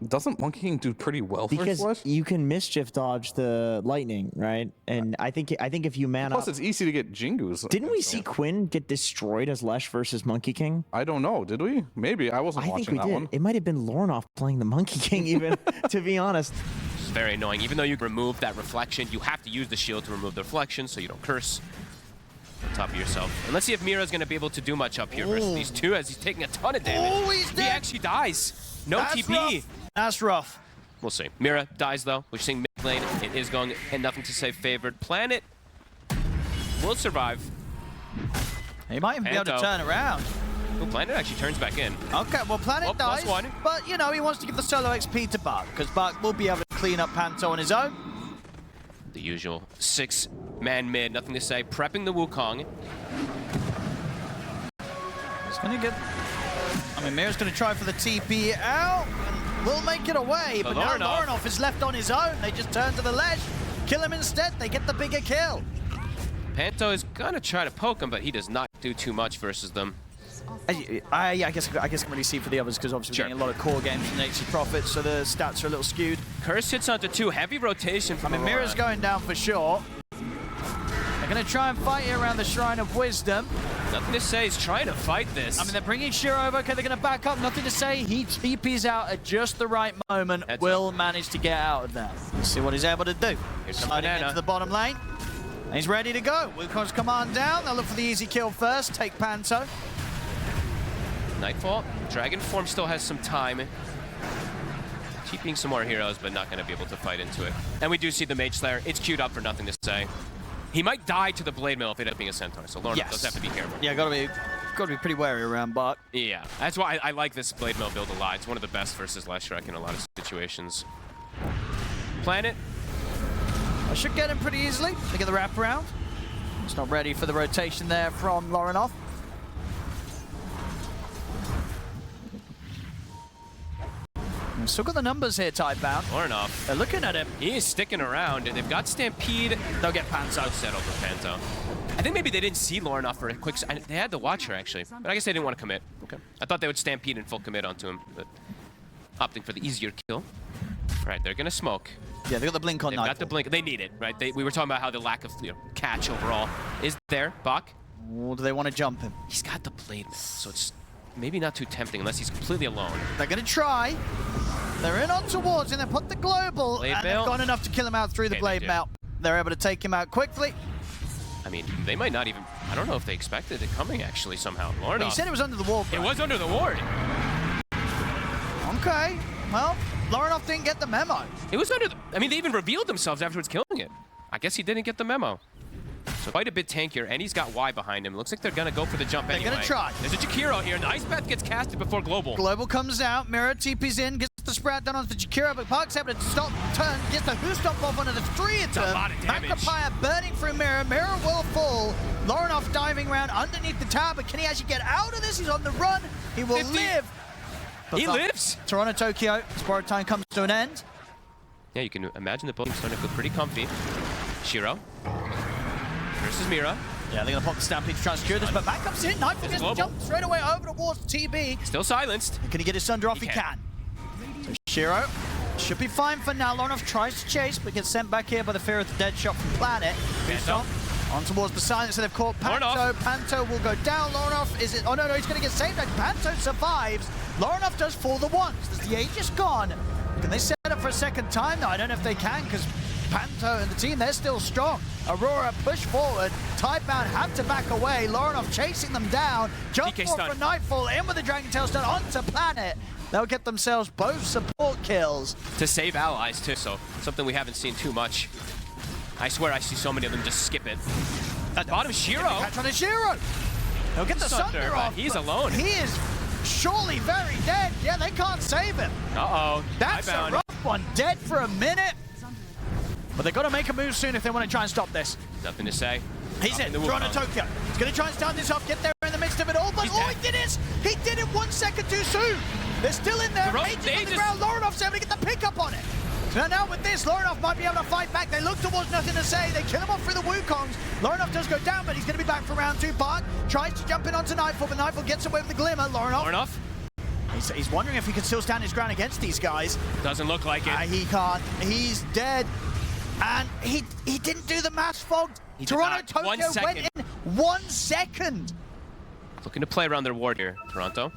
Doesn't Monkey King do pretty well for because Flash? you can mischief dodge the lightning, right? And I think if you man Plus, up, it's easy to get Jingus. didn't we see Quinn get destroyed as Lesh versus Monkey King? I don't know. Did we? Maybe. I wasn't watching think we that did. one. It might have been Lornoff playing the Monkey King, even to be honest. It's very annoying. Even though you remove that reflection, you have to use the shield to remove the reflection so you don't curse on top of yourself. And let's see if Mira's going to be able to do much up here versus these two, as he's taking a ton of damage. Oh, he's dead. He actually dies. No That's TP. rough. That's rough. We'll see. Mira dies though. We're seeing mid lane. It is going and nothing to say favored. Planet will survive. He might even be able to turn around. Ooh, Planet actually turns back in. Okay, well, Planet dies, +1. but, you know, he wants to give the solo XP to Buck, because Buck will be able to clean up Panto on his own. The usual 6-man mid, nothing to say. Prepping the Wukong. He's going to get... I mean, Mira's going to try for the TP out, and will make it away, but now Lornoff is left on his own. They just turn to the ledge, kill him instead, they get the bigger kill. Panto is going to try to poke him, but he does not do too much versus them. I guess I can really see for the others, because obviously we're getting a lot of core games from HC Profits, so the stats are a little skewed. Curse hits onto 2, heavy rotation from Aurora. Mira's going down for sure. They're going to try and fight here around the Shrine of Wisdom. Nothing to say, he's trying to fight this. I mean, they're bringing Shiro over. Okay, they're going to back up. Nothing to say. He TPs out at just the right moment. Will manage to get out of that. Let's see what he's able to do. Here's some Sliding banana into the bottom lane. And he's ready to go. Wukong's command down. They'll look for the easy kill first. Take Panto. Nightfall. Dragon form still has some time. Keeping some more heroes, but not going to be able to fight into it. And we do see the Mage Slayer. It's queued up for nothing to say. He might die to the Blade Mail if it ends up being a Centaur, so Lorna does have to be careful. Yeah, gotta be pretty wary around Buck. Yeah, that's why I like this Blade Mail build a lot. It's one of the best versus Leshrac in a lot of situations. Planet. I should get him pretty easily. They get the wraparound. It's not ready for the rotation there from Lornoff. We've still got the numbers here, Tidebound. Lornoff. They're looking at him. He is sticking around, and they've got Stampede. They'll get Panto. Settled for Panto. I think maybe they didn't see Lornoff for a quick... They had the Watcher, actually. But I guess they didn't want to commit. Okay. I thought they would Stampede and full commit onto him, but opting for the easier kill. Right, they're going to smoke. Yeah, they got the blink on Nightfall. Got the blink. They need it, right? We were talking about how the lack of catch overall is there. Bach. Or do they want to jump him? He's got the Blade Mail, so it's maybe not too tempting unless he's completely alone. They're going to try. They're in on towards him. They put the global, and they've gone enough to kill him out through the Blade Mail. They're able to take him out quickly. I mean, they might not even... I don't know if they expected it coming, actually, somehow. Lornoff. He said it was under the ward. It was under the ward. Okay. Well, Lornoff didn't get the memo. It was under the... I mean, they even revealed themselves afterwards killing it. I guess he didn't get the memo. So quite a bit tankier, and he's got Y behind him. Looks like they're going to go for the jump anyway. They're going to try. There's a Jakiro here, and the Ice Path gets casted before Global. Global comes out, Mira TP's in, gets the sprout down onto the Jakiro, but Park's able to stop, turn, gets the Who Stop off onto the 3 of them. A lot of damage. Magnifier burning through Mira. Mira will fall. Lornoff diving around underneath the tower, but can he actually get out of this? He's on the run. He will live. But he lives. Toronto, Tokyo, Sport time comes to an end. Yeah, you can imagine the building's starting to feel pretty comfy. Shiro versus Mira. Yeah, they're going to pop the Stampede to try and secure this, but back comes in. Nightfall gets the jump straight away over towards TB. Still silenced. Can he get his Sunder off? He can. So Shiro should be fine for now. Lornoff tries to chase, but gets sent back here by the fear of the dead shot from Planet. On towards the silence, and they've caught Panto. Lornoff. Panto will go down. Lornoff is it? Oh no, he's going to get saved. Panto survives. Lornoff does fall the once. The Aegis gone. Can they set up for a second time? No, I don't know if they can, because Panto and the team, they're still strong. Aurora push forward. Tidebound have to back away. Lornoff chasing them down. Jump for Nightfall. In with the Dragon Tail stun onto Planet. They'll get themselves both support kills. To save allies, too, so something we haven't seen too much. I swear I see so many of them just skip it. At the bottom, Shiro. Catch on the Shiro. He'll get the Sunder off. He's alone. He is surely very dead. Yeah, they can't save him. Uh-oh. That's a rough one. Dead for a minute. But they've got to make a move soon if they want to try and stop this. Nothing to say. He's in. Toronto, Tokyo. He's going to try and start this off, get there in the midst of it all. But he did it! He did it 1 second too soon. They're still in there. Aegis on the ground. Lornoff's able to get the pickup on it. So now with this, Lornoff might be able to fight back. They look towards nothing to say. They kill him off through the Wukongs. Lornoff does go down, but he's going to be back for round 2. Park tries to jump in onto Nightfall, but Nightfall gets away with the Glimmer. Lornoff He's wondering if he can still stand his ground against these guys. Doesn't look like it. He can't. He's dead. And he didn't do the mass fog. Toronto Tokyo went in 1 second. Looking to play around their ward here, Toronto.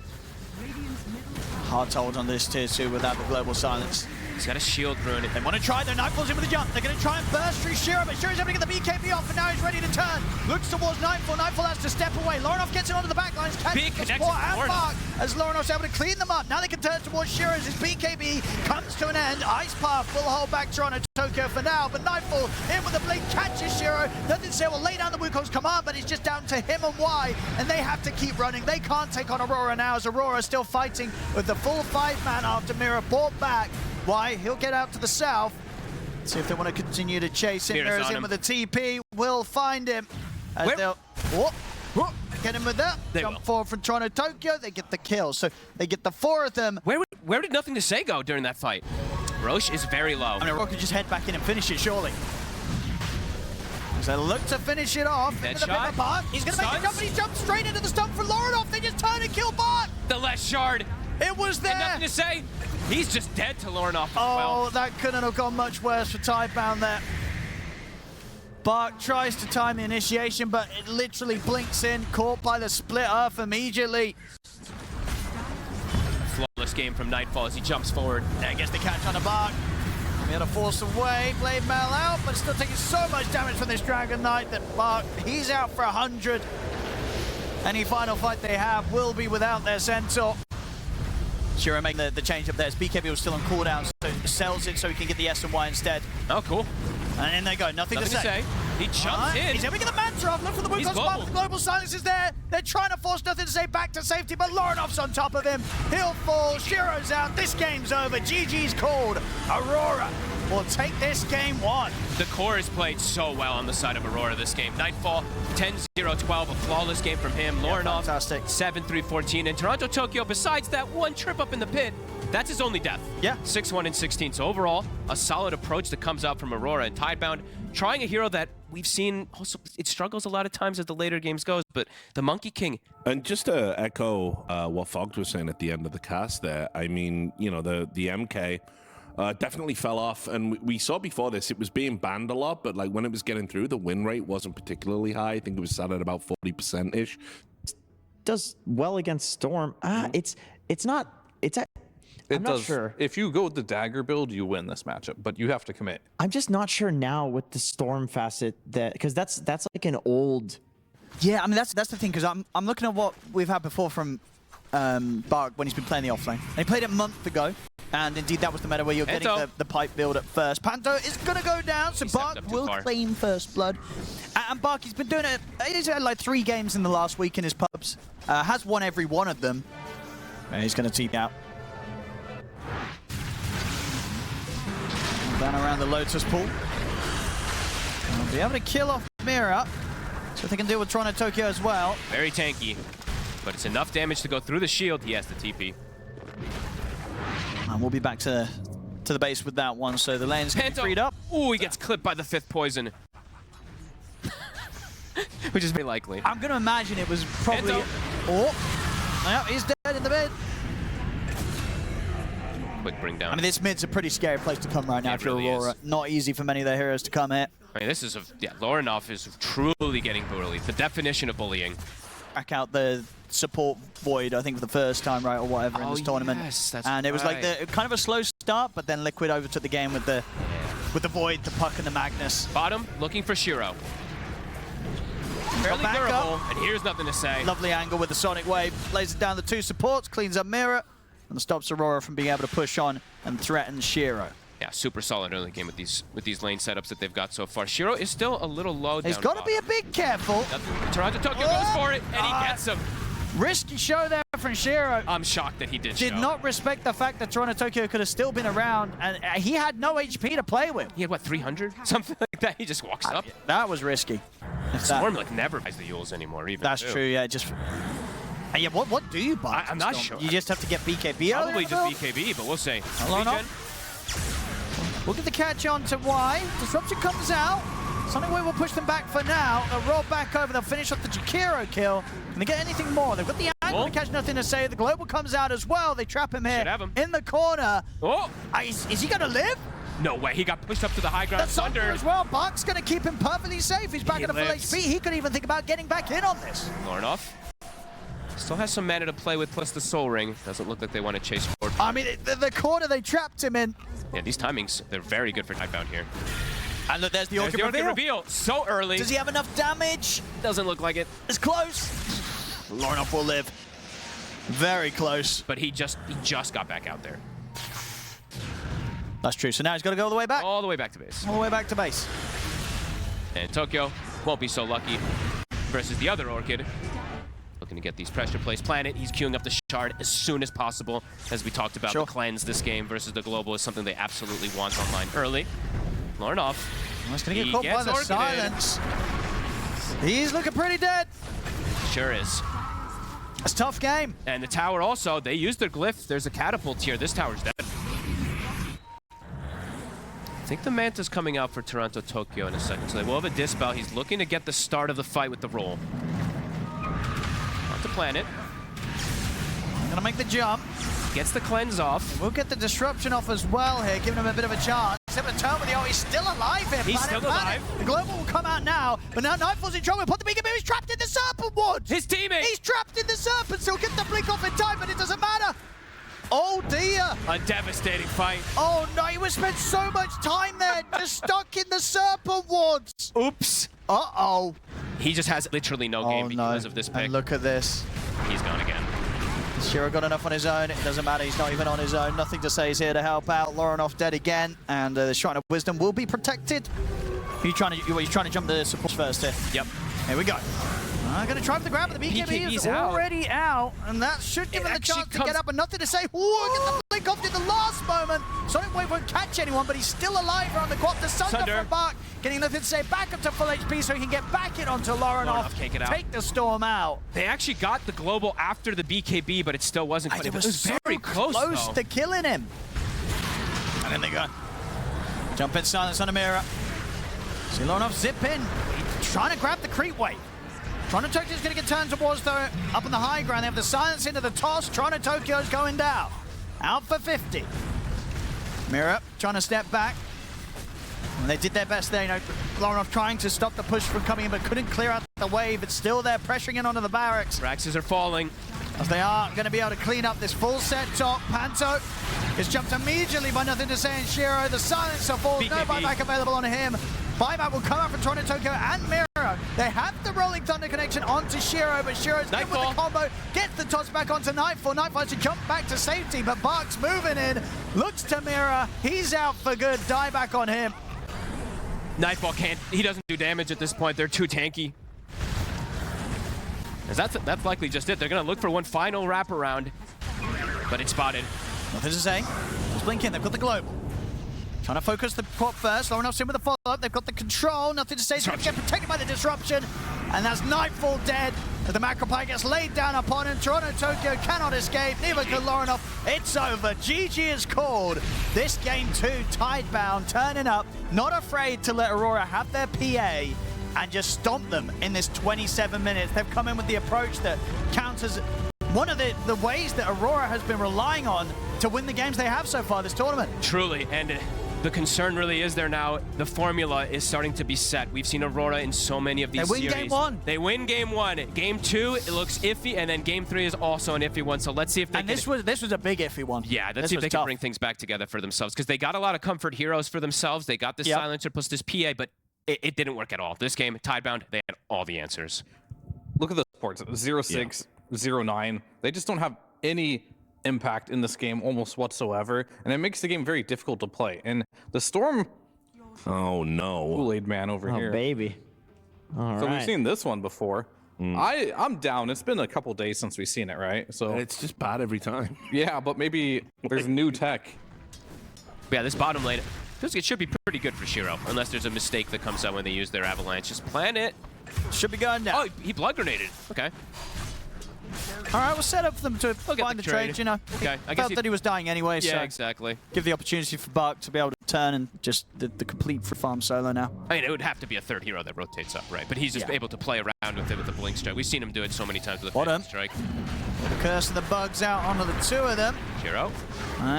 Hard to hold on this tier 2 without the global silence. He's got a shield rune. They want to try their Nightfall's in with a jump. They're going to try and burst through Shiro, but Shiro's able to get the BKB off, and now he's ready to turn. Looks towards Nightfall. Nightfall has to step away. Lorinoff gets it onto the back lines. Big Catches the connection support from and Lorinoff. Mark as Lorinoff's able to clean them up. Now they can turn towards Shiro as his BKB comes to an end. Ice Path will hold back Toronto Tokyo for now, but Nightfall in with the blink catches Shiro. Nothing to say will lay down the Wukong's command, but it's just down to him and Y, and they have to keep running. They can't take on Aurora now, as Aurora still fighting with the full 5-man after Mira brought back. Why? He'll get out to the south. See if they want to continue to chase him. Mira's in with the TP. Will find him. As they'll get him with that. Jump forward from Toronto Tokyo. They get the kill. So they get the 4 of them. Where did Nothing to Say go during that fight? Roche is very low. I mean, Aurora could just head back in and finish it, surely. So look to finish it off. He's going to make the jump, and he jumps straight into the stump for Lorinoff. They just turn and kill Bart. The last shard. It was there. And Nothing to Say. He's just dead to Lorinoff as well. Oh, that couldn't have gone much worse for Tidebound there. Bark tries to time the initiation, but it literally blinks in, caught by the split earth immediately. Flawless game from Nightfall as he jumps forward. There gets the catch on the Bark. We had to force away, Blade Mail out, but still taking so much damage from this Dragon Knight that Bark, he's out for 100. Any final fight they have will be without their Centaur. Shiro making the change up there. His BKB was still on cooldown, so sells it so he can get the S and Y instead. Oh, cool. And in they go. Nothing to say. He jumps in. He's able to get the Manta off. Look for the Wukong's spot. The global silence is there. They're trying to force Nothing to Say back to safety, but Lorinoff's on top of him. He'll fall. Shiro's out. This game's over. GG's called. Aurora will take this game 1. The core is played so well on the side of Aurora this game. Nightfall, 10-0-12, a flawless game from him. Lorinoff, 7-3-14. And Toronto Tokyo, besides that one trip up in the pit, that's his only death. Yeah. 6-1 and 16. So overall, a solid approach that comes out from Aurora and Tidebound, trying a hero that we've seen also, it struggles a lot of times as the later games goes, but the Monkey King. And just to echo what Fogged was saying at the end of the cast there, I mean, you know, the MK definitely fell off, and we saw before this, it was being banned a lot, but like when it was getting through, the win rate wasn't particularly high. I think it was sat at about 40%-ish. Does well against Storm. I'm not sure. If you go with the dagger build, you win this matchup, but you have to commit. I'm just not sure now with the Storm facet that, because that's like an old. Yeah, I mean that's the thing, because I'm looking at what we've had before from Bark when he's been playing the offlane. And he played it a month ago, and indeed that was the meta where you're getting the pipe build at first. Panto is going to go down, so Bark will claim first blood. And Bark, he's been doing it. He's had like 3 games in the last week in his pubs. Has won every one of them. And he's going to teep out. Down around the Lotus pool. They'll be able to kill off Mira, so they can deal with Toronto Tokyo as well. Very tanky, but it's enough damage to go through the shield. He has the TP. And we'll be back to the base with that one, so the lane's getting freed up. Ooh, he gets clipped by the 5th poison. Which is very likely. I'm going to imagine it was probably... Oh, yep, he's dead in the mid. Quick bring down. I mean, this mid's a pretty scary place to come right now for Aurora. Not easy for many of their heroes to come here. I mean, this is Lorinoff is truly getting bullied. The definition of bullying. Back out the support void, I think, for the first time, right, or whatever in this tournament. Yes, that's and it was like kind of a slow start, but then Liquid overtook the game with the void, the puck, and the Magnus. Bottom, looking for Shiro. Fairly back durable, up. and here's Nothing to Say. Lovely angle with the Sonic Wave. Lays it down the 2 supports, cleans up Mira, and stops Aurora from being able to push on and threaten Shiro. Yeah, super solid early game with these lane setups that they've got so far. Shiro is still a little low down. He's got to be a bit careful. Toronto Tokyo goes for it, and he gets him. Risky show there from Shiro. I'm shocked that he did not respect the fact that Toronto Tokyo could have still been around, and he had no HP to play with. He had, what, 300? Something like that. He just walks up. That was risky. Storm like never buys the Yules anymore, even. That's true, yeah. Just... yeah, what do you buy? I'm not sure. You just have to get BKB. Probably just BKB, but we'll see. We'll get the catch on to Y. Disruption comes out. Sonic Wave will push them back for now. They'll roll back over. They'll finish off the Jakiro kill. Can they get anything more? They've got the Global. gonna catch nothing to say. The Global comes out as well. They trap him here Should have him. in the corner. Oh! Is he gonna live? No way, he got pushed up to the high ground. That's Thunder Thunder. as well. Buck's gonna keep him perfectly safe. He's back He at a full lives. HP. He could even think about getting back in on this. Lornoff still has some mana to play with, plus the Soul Ring. Doesn't look like they want to chase forward. I mean, the corner they trapped him in. Yeah, these timings, they're very good for Tidebound here. And look, there's the There's Orchid the Orchid reveal. reveal. So early. Does he have enough damage? Doesn't look like it. It's close. Lornoff will live. Very close. But he just got back out there. That's true. So now he's got to go all the way back. All the way back to base. All the way back to base. And Tokyo won't be so lucky versus the other Orchid. Looking to get these pressure plays planted. He's queuing up the shard as soon as possible. As we talked about, Sure. the cleanse this game versus the global is something they absolutely want online early. Lornoff. He's going to He get caught by gets the Orchided. silence. He's looking pretty dead. Sure is. It's a tough game. And the tower also, they used their glyph. There's a catapult here. This tower's dead. I think the Manta's coming out for Toronto Tokyo in a second. So they will have a dispel. He's looking to get the start of the fight with the roll. Not to plan it. Gonna make the jump. Gets the cleanse off. We'll get the disruption off as well here, giving him a bit of a chance. He's able to turn with the ult. He's still alive here. He's Planet, still alive. The Global will come out now, but now Nightfall's in trouble. Put the beacon beam. He's trapped in the Serpent Woods. His teammate! He's trapped in the Serpent, so he'll get the blink off in time, but it doesn't matter. Oh dear. A devastating fight. Oh no, he was spent so much time there, just stuck in the Serpent Woods. Oops. Uh-oh. He just has literally no game because of this pick. And look at this. He's gone again. Shiro got enough on his own. It doesn't matter. He's not even on his own. Nothing to say. He's here to help out. Lornoff dead again, and the Shrine of Wisdom will be protected. You're trying to jump the supports first here. Yep. Here we go. I'm going to try for the grab, but the BKB is already out, and that should give him the chance to get up, and nothing to say. Ooh, get the blink off in the last moment. Sonic Wave won't catch anyone, but he's still alive around the quad. The Sunder from Buck, getting nothing to say. Back up to full HP so he can get back in onto Lornoff. Can't get out. Take the storm out. They actually got the global after the BKB, but it still wasn't quite. It was very close though. To killing him. And then they go. Jump in silence on a mirror. See Lornoff zip in. He's trying to grab the creep wave. Toronto Tokyo's going to get turned towards, though, up on the high ground. They have the silence into the toss. Toronto Tokyo's going down. Out for 50. Mirror trying to step back. And they did their best there. You know, Lornoff trying to stop the push from coming in, but couldn't clear out the wave. It's still there, pressuring in onto the barracks. Raxes are falling. As they are going to be able to clean up this full set top. Panto is jumped immediately by nothing to say in Shiro. The silencer falls. No buyback available on him. Buyback will come out from Toronto Tokyo and Mirror. They have the Rolling Thunder connection onto Shiro, but Shiro's good with the combo. Gets the toss back onto Nightfall. Nightfall has to jump back to safety, but Buck's moving in. Looks to Mirror. He's out for good. Dieback on him. Nightfall can't. He doesn't do damage at this point. They're too tanky. That's likely just it. They're going to look for one final wraparound, but it's spotted. Nothing to say. Just blink in. They've got the global. Trying to focus the quad first. Lornoff's in with the follow-up. They've got the control. Nothing to say. He's going to get protected by the disruption. And that's Nightfall dead. The Macropie gets laid down upon him. Toronto Tokyo cannot escape. Neither can Lornoff. It's over. GG is called. This game 2, Tidebound, turning up. Not afraid to let Aurora have their PA and just stomp them in this 27 minutes. They've come in with the approach that counters one of the ways that Aurora has been relying on to win the games they have so far this tournament. Truly, and the concern really is there now. The formula is starting to be set. We've seen Aurora in so many of these series. They win game 1. They win game 1. Game 2, it looks iffy, and then game 3 is also an iffy one. So let's see if they can... And this was a big iffy one. Yeah, let's see if they can bring things back together for themselves, because they got a lot of comfort heroes for themselves. They got this silencer plus this PA, but it didn't work at all. This game, Tidebound, they had all the answers. Look at the sports. 0-6, 0-9. They just don't have any impact in this game almost whatsoever, and it makes the game very difficult to play. And the Storm, oh no, Kool-Aid man over here. Oh baby. All so right. we've seen this one before. I'm down. It's been a couple days since we've seen it, right? So it's just bad every time. Yeah, but maybe there's new tech. Yeah, this bottom lane, it should be pretty good for Shiro, unless there's a mistake that comes out when they use their avalanche. Just plan it. Should be going down. Oh, he blood grenaded. Okay. All right, we'll set up for them to We'll get find the the trade, trade. you know. Okay, I guess Felt that he was dying anyway, Yeah, so exactly. give the opportunity for Buck to be able to turn and just the complete free farm solo now. I mean, it would have to be a third hero that rotates up, right? But he's just able to play around with it with the blink strike. We've seen him do it so many times with the Bottom. strike. The curse and the bugs out onto the two of them. Shiro.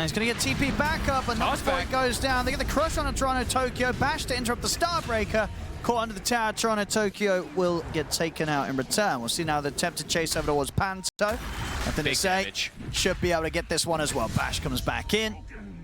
He's going to get TP back up, and Toss before he back. goes down, they get the crush on a Toronto Tokyo. Bash to interrupt the Starbreaker. Caught under the tower, Toronto Tokyo will get taken out in return. We'll see now the attempt to chase over towards Panto. Nothing Big to say. damage. Should be able to get this one as well. Bash comes back in.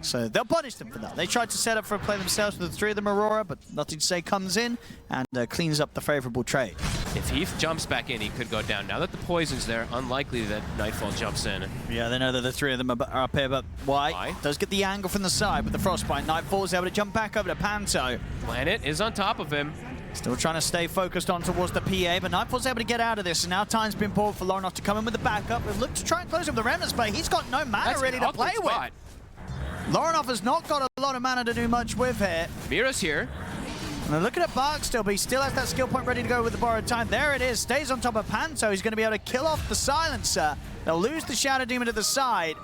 So they'll punish them for that. They tried to set up for a play themselves with the three of them, Aurora, but nothing to say comes in and cleans up the favorable trade. If he jumps back in, he could go down. Now that the poison's there, unlikely that Nightfall jumps in. Yeah, they know that the three of them are up here, but why? Does get the angle from the side with the Frostbite. Nightfall's able to jump back over to Panto. Planet is on top of him. Still trying to stay focused on towards the PA, but Nightfall's able to get out of this, and now time's been bought for Lornoff to come in with the backup. We've looked to try and close him with the Remnants, but he's got no mana That's really an to awkward play spot. with. Lornoff has not got a lot of mana to do much with here. Mira's here. And they're looking at Bark still, but he still has that skill point ready to go with the borrowed time. There it is, stays on top of Panto. He's going to be able to kill off the Silencer. They'll lose the Shadow Demon to the side,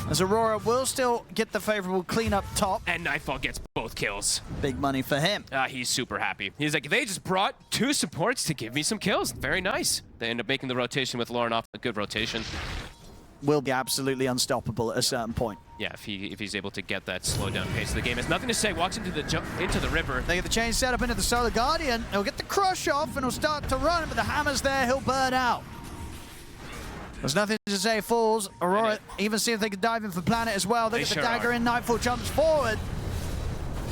as Aurora will still get the favorable clean up top. And Nightfall gets both kills. Big money for him. He's super happy. He's like, they just brought two supports to give me some kills. Very nice. They end up making the rotation with Lornoff. A good rotation. Will be absolutely unstoppable at a certain point. Yeah, if he's able to get that slow down pace of the game. Has nothing to say. Walks into the river. They get the chain set up into the Solar Guardian. He'll get the crush off and he'll start to run, but the hammer's there. He'll burn out. There's nothing to say. Falls. Aurora even see if they can dive in for Planet as well. They get the sure dagger are. in. Nightfall jumps forward.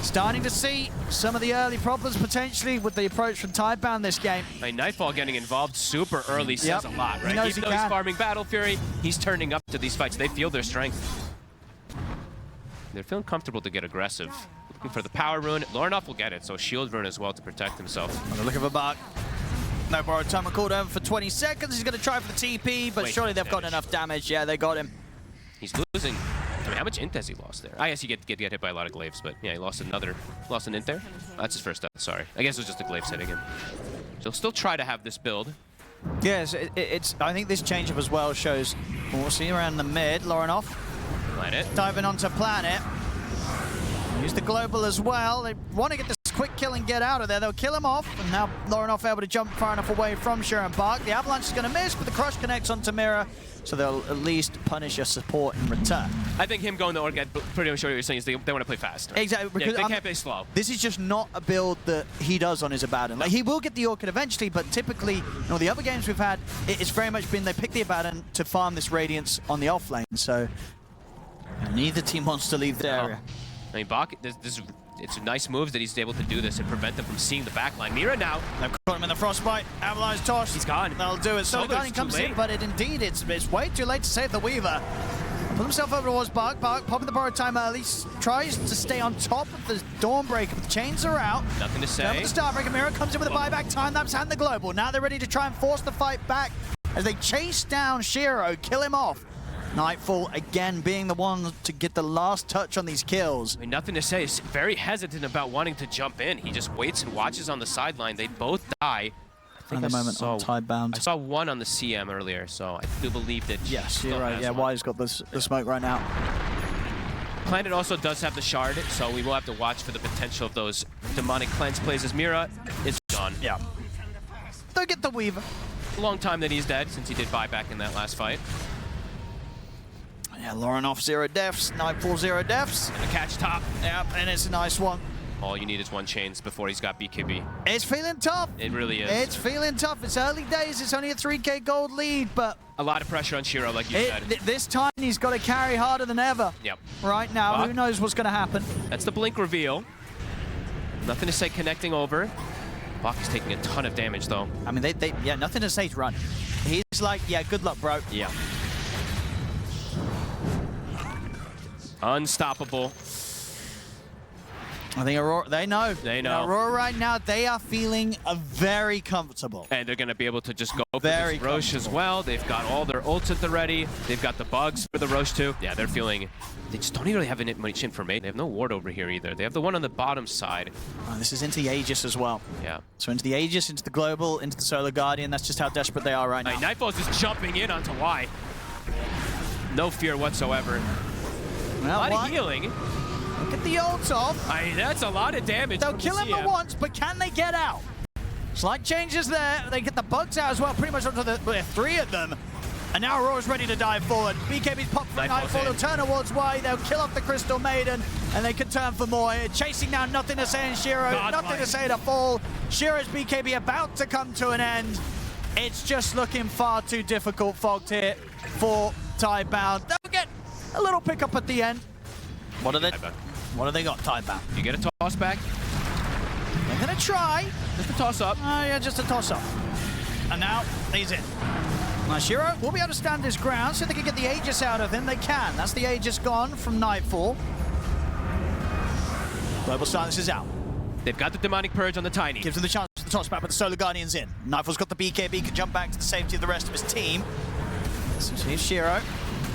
Starting to see some of the early problems potentially with the approach from Tidebound this game. I mean, Nightfall getting involved super early says a lot, right? He knows Even he though he's can. farming Battle Fury, he's turning up to these fights. They feel their strength. They're feeling comfortable to get aggressive. Looking for the power rune. Lornoff will get it, so shield rune as well to protect himself. They're looking for Bark. No borrowed time. Called over for 20 seconds. He's going to try for the TP, but Way surely too they've much got damage. enough damage. Yeah, they got him. He's losing. I mean, how much int has he lost there? I guess he get hit by a lot of glaives, but yeah, he lost an int there. That's his first death, sorry. I guess it was just the glaives hitting him. So he'll still try to have this build. Yes, it's. I think this change-up as well shows. We'll see around the mid. Lornoff Planet. diving onto Planet. Use the global as well. They want to get this quick kill and get out of there. They'll kill him off, and now Lornoff able to jump far enough away from Sharon Bark. The Avalanche is going to miss, but the crush connects onto Mira, so they'll at least punish your support in return. I think him going to Orchid, pretty much what you're saying is they want to play fast. Exactly. Yeah, Because they can't play slow. This is just not a build that he does on his Abaddon. Like, he will get the Orchid eventually, but typically, the other games we've had, it's very much been they pick the Abaddon to farm this Radiance on the offlane, so neither team wants to leave the area. I mean, Bach, it's nice moves that he's able to do this and prevent them from seeing the backline. Mira now. They've caught him in the Frostbite. Avalanche toss. He's gone. That'll do it. So the Guardian comes in, but it's way too late to save the Weaver. Put himself over towards Bark. Bark popping the borrowed time early. Tries to stay on top of the Dawnbreaker, but the chains are out. Nothing to say. Down with the Starbreaker. Mira comes in with a buyback time lapse and the global. Now they're ready to try and force the fight back as they chase down Shiro, kill him off. Nightfall again being the one to get the last touch on these kills. I mean, nothing to say. He's very hesitant about wanting to jump in. He just waits and watches on the sideline. They both die. I think At the moment on Tidebound. I saw one on the CM earlier, so I do believe that. Yes, still you're right. has Yeah, one. Wire's got the smoke right now. Planet also does have the shard, so we will have to watch for the potential of those demonic cleanse plays as Mira is gone. Yeah. They'll get the Weaver. A long time that he's dead since he did buyback in that last fight. Yeah, Lornoff 0 deaths, Nightfall 0 deaths. And a catch top. Yep, and it's a nice one. All you need is one chains before he's got BKB. It's feeling tough. It really is. It's feeling tough. It's early days. It's only a 3K gold lead, but A lot of pressure on Shiro, like you said. this time he's got to carry harder than ever. Yep. Right now, Buck. who knows what's going to happen? That's the blink reveal. Nothing to say connecting over. Bach is taking a ton of damage, though. I mean, yeah, nothing to say to run. He's like, yeah, good luck, bro. Yeah. Unstoppable. I think Aurora, they know. They know. Aurora right now, they are feeling very comfortable. And they're going to be able to just go for Very this Rosh as well. They've got all their ults at the ready. They've got the bugs for the Rosh too. Yeah, they're feeling... They just don't even really have much information. They have no ward over here either. They have the one on the bottom side. Oh, this is into the Aegis as well. Yeah. So into the Aegis, into the Global, into the Solar Guardian. That's just how desperate they are right now. Nightfall's just jumping in onto Y. No fear whatsoever. Well, A lot what? of healing. Look at the ult off. That's a lot of damage. They'll from kill the him at CM. once, but can they get out? Slight changes there. They get the bugs out as well, pretty much onto the three of them. And now Aurora's ready to dive forward. BKB's popped for Nightfall. They'll turn towards Y. They'll kill off the Crystal Maiden, and they can turn for more. Chasing down Nothing to Say and Shiro. Nothing to Say to fall. Shiro's BKB about to come to an end. It's just looking far too difficult, Fogged here for Tidebound. They'll get a little pickup at the end. What do they got, Tidebound? You get a toss back. They're gonna try. Just a toss up. Oh yeah, just a toss up. And now he's in. Now Shiro will be able to stand his ground, so they can get the Aegis out of him. They can. That's the Aegis gone from Nightfall. Global Silence is out. They've got the Demonic Purge on the Tiny. Gives him the chance to the toss back, but the Solar Guardian's in. Nightfall's got the BKB, can jump back to the safety of the rest of his team. So here's Shiro.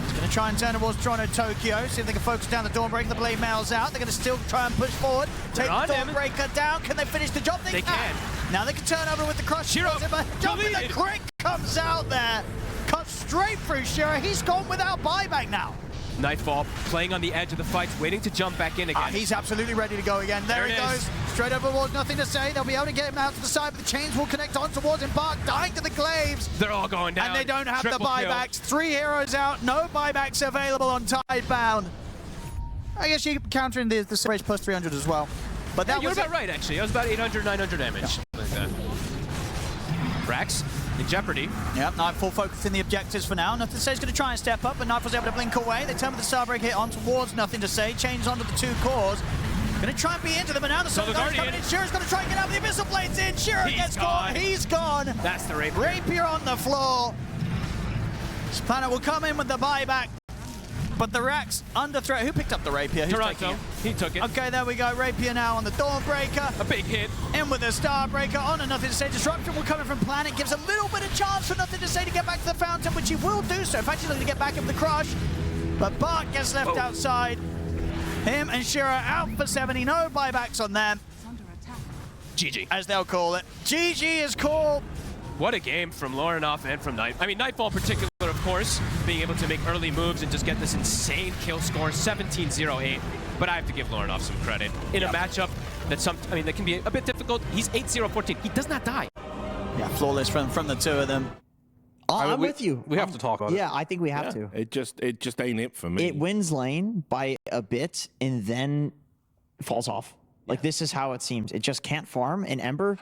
He's going to try and turn towards Toronto, Tokyo, see if they can focus down the Dawnbreaker. The Blade Mail's out. They're going to still try and push forward. Take the Dawnbreaker down. Can they finish the job? They can. Now they can turn over with the Crush. Shiro, jumping the Crick comes out there. Cut straight through Shiro. He's gone without buyback now. Nightfall playing on the edge of the fights, waiting to jump back in again. He's absolutely ready to go again. There he goes. Straight overboard, Nothing to Say. They'll be able to get him out to the side, but the chains will connect on towards him. Bark dying to the glaives. They're all going down. And they don't have Triple the buybacks. Kill. 3 heroes out. No buybacks available on Tidebound. I guess you're countering the Rage plus 300 as well. But that you're was about right, actually. That was about 800, 900 damage. Yeah. Like that. Rax in jeopardy. Yep, Nightfall focusing the objectives for now. Nothing to Say is going to try and step up, but Nightfall's able to blink away. They turn with the Starbreak hit on towards Nothing to Say. Chains onto the 2 cores. Going to try and be into them, and now the Solar Guardian's coming in. Shiro's going to try and get out with the Abyssal Blades in. Shiro gets caught. He's gone. That's the Rapier. Rapier on the floor. Spanner will come in with the buyback. But the Rax under threat. Who picked up the Rapier? Who's Toronto. He took it. Okay, there we go. Rapier now on the Dawnbreaker. A big hit. In with the Starbreaker on a Nothing to Say. Disruption will come in from Planet. Gives a little bit of chance for Nothing to Say to get back to the fountain, which he will do so. In fact, he's looking to get back in with the Crush. But Bart gets left outside. Him and Shiro out for 70. No buybacks on them. GG. As they'll call it. GG is called. What a game from Lorenoff and from Nightfall in particular, of course, being able to make early moves and just get this insane kill score, 17-0-8. But I have to give Lorenoff some credit. In a matchup that can be a bit difficult, he's 8-0-14. He does not die. Yeah, flawless from the 2 of them. I'm with you. We have to talk about it. Yeah, I think we have to. It just ain't it for me. It wins lane by a bit and then falls off. Like, this is how it seems. It just can't farm. And Ember,